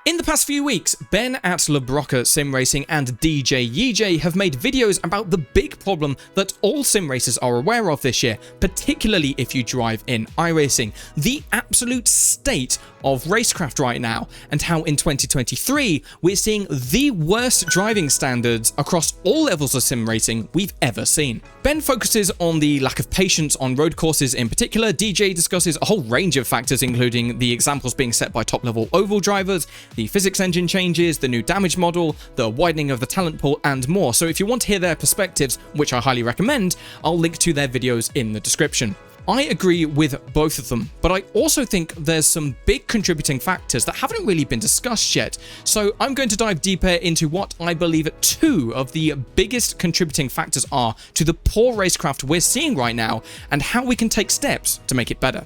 In the past few weeks, Ben at LeBrocker Sim Racing and DJ YJ have made videos about the big problem that all sim racers are aware of this year, particularly if you drive in iRacing, the absolute state of Racecraft right now, and how in 2023 we're seeing the worst driving standards across all levels of sim racing we've ever seen. Ben focuses on the lack of patience on road courses in particular. DJ discusses a whole range of factors, including the examples being set by top-level oval drivers, the physics engine changes, the new damage model, the widening of the talent pool, and more. So if you want to hear their perspectives, which I highly recommend, I'll link to their videos in the description. I agree with both of them, but I also think there's some big contributing factors that haven't really been discussed yet. So I'm going to dive deeper into what I believe two of the biggest contributing factors are to the poor racecraft we're seeing right now, and how we can take steps to make it better.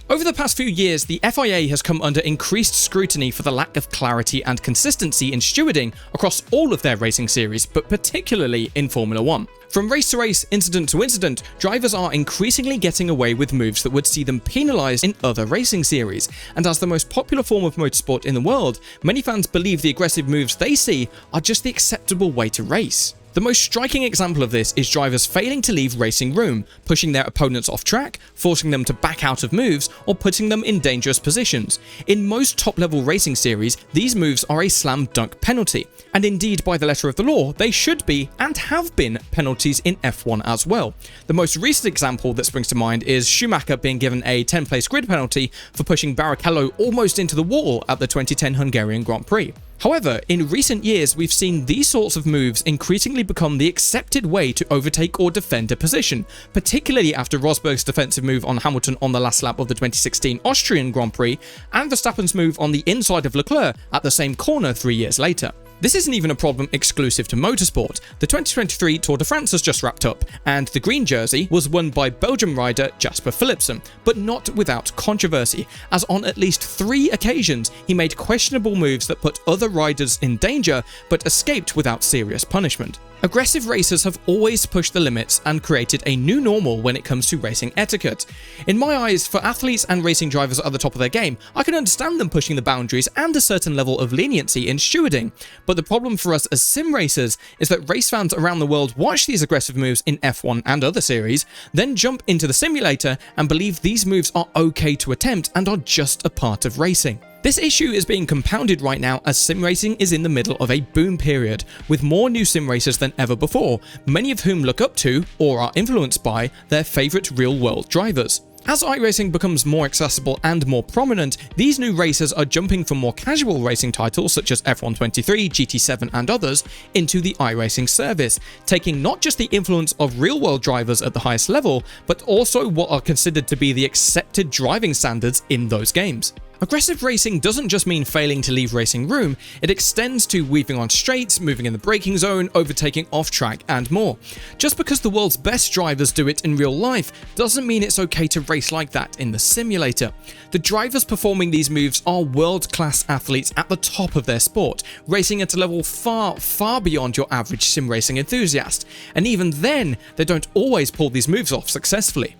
Over the past few years, the FIA has come under increased scrutiny for the lack of clarity and consistency in stewarding across all of their racing series, but particularly in Formula 1. From race to race, incident to incident, drivers are increasingly getting away with moves that would see them penalised in other racing series, and as the most popular form of motorsport in the world, many fans believe the aggressive moves they see are just the acceptable way to race. The most striking example of this is drivers failing to leave racing room, pushing their opponents off track, forcing them to back out of moves, or putting them in dangerous positions. In most top-level racing series, these moves are a slam dunk penalty, and indeed by the letter of the law, they should be and have been penalties in F1 as well. The most recent example that springs to mind is Schumacher being given a 10-place grid penalty for pushing Barrichello almost into the wall at the 2010 Hungarian Grand Prix. However, in recent years, we've seen these sorts of moves increasingly become the accepted way to overtake or defend a position, particularly after Rosberg's defensive move on Hamilton on the last lap of the 2016 Austrian Grand Prix, and Verstappen's move on the inside of Leclerc at the same corner 3 years later. This isn't even a problem exclusive to motorsport. The 2023 Tour de France has just wrapped up, and the green jersey was won by Belgian rider Jasper Philipsen, but not without controversy, as on at least 3 occasions he made questionable moves that put other riders in danger, but escaped without serious punishment. Aggressive racers have always pushed the limits and created a new normal when it comes to racing etiquette. In my eyes, for athletes and racing drivers at the top of their game, I can understand them pushing the boundaries and a certain level of leniency in stewarding. But the problem for us as sim racers is that race fans around the world watch these aggressive moves in F1 and other series, then jump into the simulator and believe these moves are okay to attempt and are just a part of racing. This issue is being compounded right now as sim racing is in the middle of a boom period, with more new sim racers than ever before, many of whom look up to, or are influenced by, their favourite real-world drivers. As iRacing becomes more accessible and more prominent, these new racers are jumping from more casual racing titles such as F1 23, GT7 and others into the iRacing service, taking not just the influence of real-world drivers at the highest level, but also what are considered to be the accepted driving standards in those games. Aggressive racing doesn't just mean failing to leave racing room, it extends to weaving on straights, moving in the braking zone, overtaking off track, and more. Just because the world's best drivers do it in real life doesn't mean it's okay to race like that in the simulator. The drivers performing these moves are world-class athletes at the top of their sport, racing at a level far, far beyond your average sim racing enthusiast, and even then, they don't always pull these moves off successfully.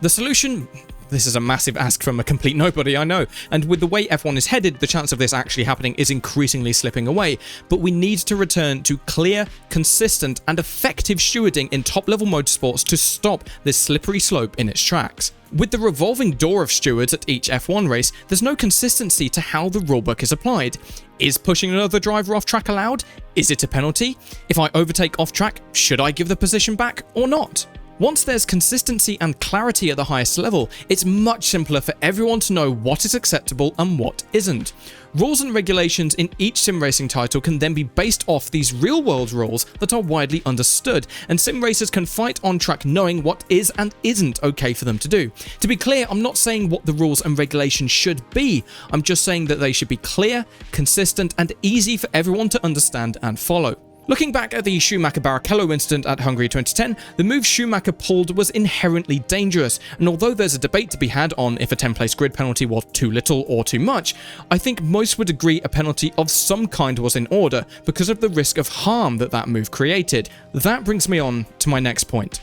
The solution? This is a massive ask from a complete nobody, I know, and with the way F1 is headed, the chance of this actually happening is increasingly slipping away, but we need to return to clear, consistent, and effective stewarding in top-level motorsports to stop this slippery slope in its tracks. With the revolving door of stewards at each F1 race, there's no consistency to how the rulebook is applied. Is pushing another driver off track allowed? Is it a penalty? If I overtake off track, should I give the position back or not? Once there's consistency and clarity at the highest level, it's much simpler for everyone to know what is acceptable and what isn't. Rules and regulations in each sim racing title can then be based off these real-world rules that are widely understood, and sim racers can fight on track knowing what is and isn't okay for them to do. To be clear, I'm not saying what the rules and regulations should be, I'm just saying that they should be clear, consistent, and easy for everyone to understand and follow. Looking back at the Schumacher-Barrichello incident at Hungary 2010, the move Schumacher pulled was inherently dangerous, and although there's a debate to be had on if a 10-place grid penalty was too little or too much, I think most would agree a penalty of some kind was in order because of the risk of harm that move created. That brings me on to my next point.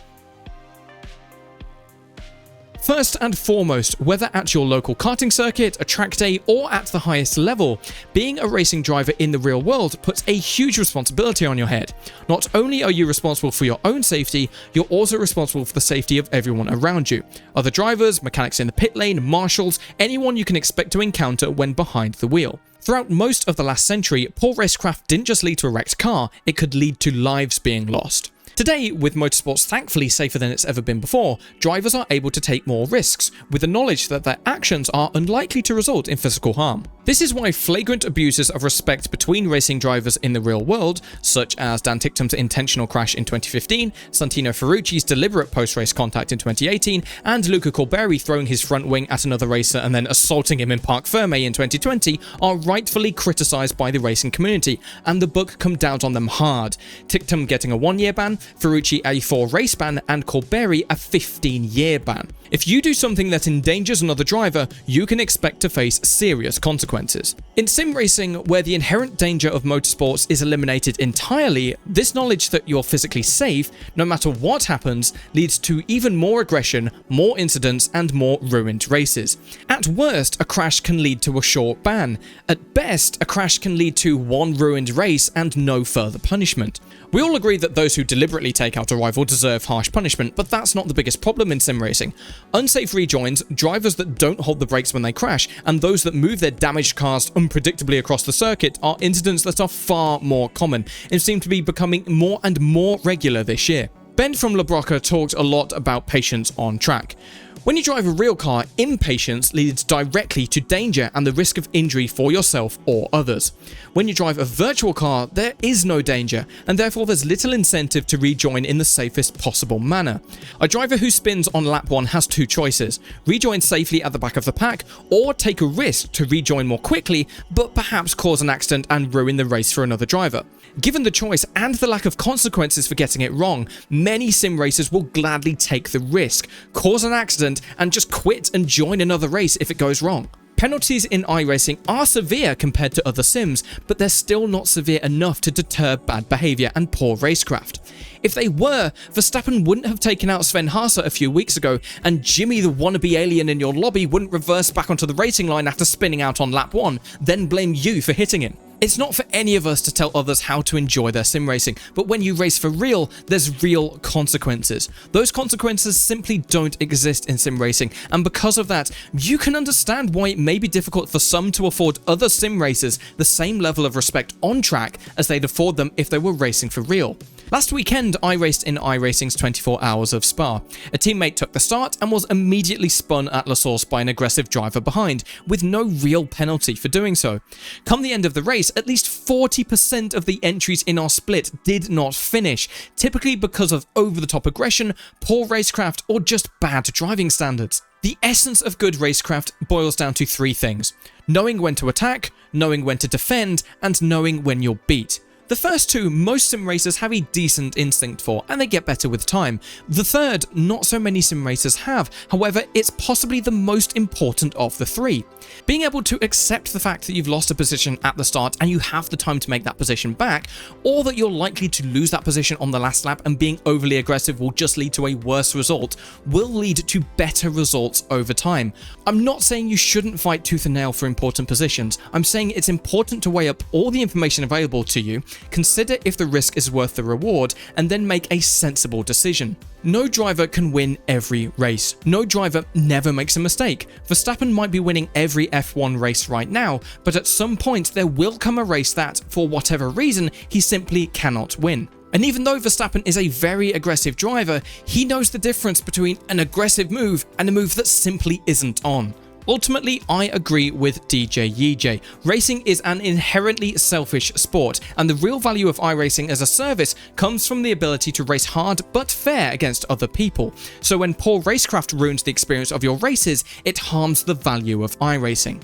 First and foremost, whether at your local karting circuit, a track day, or at the highest level, being a racing driver in the real world puts a huge responsibility on your head. Not only are you responsible for your own safety, you're also responsible for the safety of everyone around you. Other drivers, mechanics in the pit lane, marshals, anyone you can expect to encounter when behind the wheel. Throughout most of the last century, poor racecraft didn't just lead to a wrecked car, it could lead to lives being lost. Today, with motorsports thankfully safer than it's ever been before, drivers are able to take more risks, with the knowledge that their actions are unlikely to result in physical harm. This is why flagrant abuses of respect between racing drivers in the real world, such as Dan Ticktum's intentional crash in 2015, Santino Ferrucci's deliberate post-race contact in 2018, and Luca Colberi throwing his front wing at another racer and then assaulting him in Parc Ferme in 2020, are rightfully criticised by the racing community, and the book come down on them hard. Ticktum getting a 1-year ban, Ferrucci a 4-race ban, and Colberi a 15-year ban. If you do something that endangers another driver, you can expect to face serious consequences. In sim racing, where the inherent danger of motorsports is eliminated entirely, this knowledge that you're physically safe, no matter what happens, leads to even more aggression, more incidents, and more ruined races. At worst, a crash can lead to a short ban. At best, a crash can lead to one ruined race and no further punishment. We all agree that those who deliberately take out a rival deserve harsh punishment, but that's not the biggest problem in sim racing. Unsafe rejoins, drivers that don't hold the brakes when they crash, and those that move their damaged cars unpredictably across the circuit are incidents that are far more common and seem to be becoming more and more regular this year. Ben from La Broca talked a lot about patience on track. When you drive a real car, impatience leads directly to danger and the risk of injury for yourself or others. When you drive a virtual car, there is no danger, and therefore there's little incentive to rejoin in the safest possible manner. A driver who spins on lap 1 has two choices: rejoin safely at the back of the pack, or take a risk to rejoin more quickly, but perhaps cause an accident and ruin the race for another driver. Given the choice and the lack of consequences for getting it wrong, many sim racers will gladly take the risk, cause an accident, and just quit and join another race if it goes wrong. Penalties in iRacing are severe compared to other sims, but they're still not severe enough to deter bad behaviour and poor racecraft. If they were, Verstappen wouldn't have taken out Sven Haase a few weeks ago, and Jimmy the wannabe alien in your lobby wouldn't reverse back onto the racing line after spinning out on lap 1, then blame you for hitting him. It's not for any of us to tell others how to enjoy their sim racing, but when you race for real, there's real consequences. Those consequences simply don't exist in sim racing, and because of that, you can understand why it may be difficult for some to afford other sim racers the same level of respect on track as they'd afford them if they were racing for real. Last weekend, I raced in iRacing's 24 Hours of Spa. A teammate took the start and was immediately spun at La Source by an aggressive driver behind, with no real penalty for doing so. Come the end of the race, at least 40% of the entries in our split did not finish, typically because of over-the-top aggression, poor racecraft, or just bad driving standards. The essence of good racecraft boils down to 3 things: knowing when to attack, knowing when to defend, and knowing when you're beat. The first two, most sim racers have a decent instinct for, and they get better with time. The third, not so many sim racers have, however, it's possibly the most important of the 3. Being able to accept the fact that you've lost a position at the start and you have the time to make that position back, or that you're likely to lose that position on the last lap and being overly aggressive will just lead to a worse result, will lead to better results over time. I'm not saying you shouldn't fight tooth and nail for important positions, I'm saying it's important to weigh up all the information available to you, consider if the risk is worth the reward, and then make a sensible decision. No driver can win every race. No driver never makes a mistake. Verstappen might be winning every F1 race right now, but at some point there will come a race that, for whatever reason, he simply cannot win. And even though Verstappen is a very aggressive driver, he knows the difference between an aggressive move and a move that simply isn't on. Ultimately, I agree with DJ Yijay. Racing is an inherently selfish sport, and the real value of iRacing as a service comes from the ability to race hard but fair against other people. So when poor racecraft ruins the experience of your races, it harms the value of iRacing.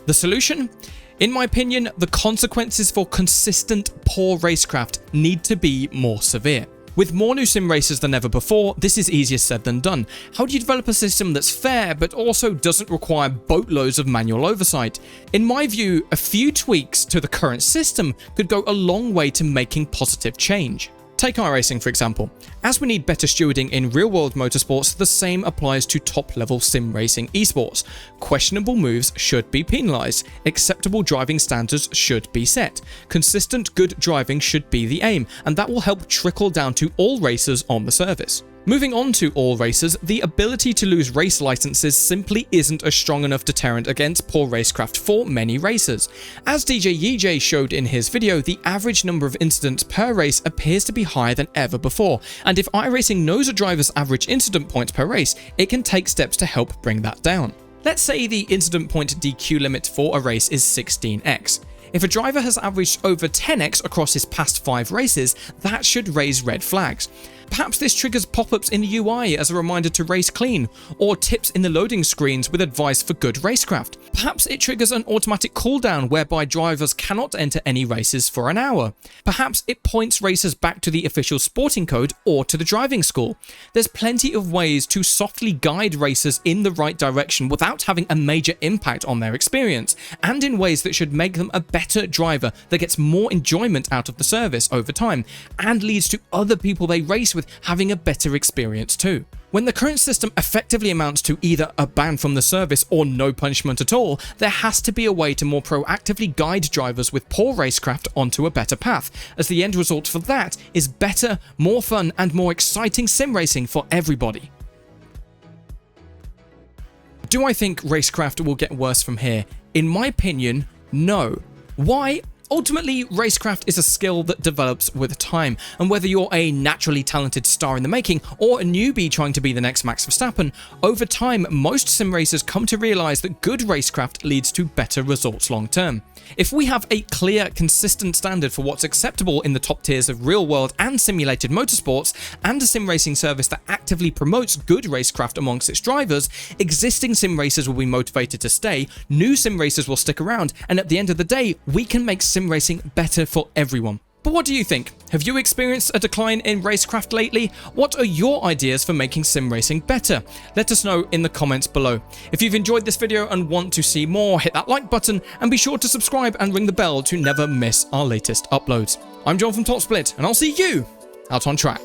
The solution? In my opinion, the consequences for consistent poor racecraft need to be more severe. With more new sim racers than ever before, this is easier said than done. How do you develop a system that's fair but also doesn't require boatloads of manual oversight? In my view, a few tweaks to the current system could go a long way to making positive change. Take iRacing for example. As we need better stewarding in real-world motorsports, the same applies to top-level sim racing esports. Questionable moves should be penalised, acceptable driving standards should be set, consistent good driving should be the aim, and that will help trickle down to all racers on the service. Moving on to all racers, the ability to lose race licenses simply isn't a strong enough deterrent against poor racecraft for many racers. As DJ Yej showed in his video, the average number of incidents per race appears to be higher than ever before, and if iRacing knows a driver's average incident points per race, it can take steps to help bring that down. Let's say the incident point DQ limit for a race is 16x. If a driver has averaged over 10x across his past 5 races, that should raise red flags. Perhaps this triggers pop-ups in the UI as a reminder to race clean, or tips in the loading screens with advice for good racecraft. Perhaps it triggers an automatic cooldown whereby drivers cannot enter any races for an hour. Perhaps it points racers back to the official sporting code or to the driving school. There's plenty of ways to softly guide racers in the right direction without having a major impact on their experience, and in ways that should make them a better driver that gets more enjoyment out of the service over time, and leads to other people they race with having a better experience too. When the current system effectively amounts to either a ban from the service or no punishment at all, there has to be a way to more proactively guide drivers with poor racecraft onto a better path, as the end result for that is better, more fun and more exciting sim racing for everybody. Do I think racecraft will get worse from here? In my opinion, no. Why? Ultimately, racecraft is a skill that develops with time, and whether you're a naturally talented star in the making or a newbie trying to be the next Max Verstappen, over time most sim racers come to realise that good racecraft leads to better results long term. If we have a clear, consistent standard for what's acceptable in the top tiers of real-world and simulated motorsports, and a sim racing service that actively promotes good racecraft amongst its drivers, existing sim racers will be motivated to stay, new sim racers will stick around, and at the end of the day, we can make sim racing better for everyone. But what do you think? Have you experienced a decline in racecraft lately? What are your ideas for making sim racing better? Let us know in the comments below. If you've enjoyed this video and want to see more, hit that like button and be sure to subscribe and ring the bell to never miss our latest uploads. I'm John from TopSplit and I'll see you out on track.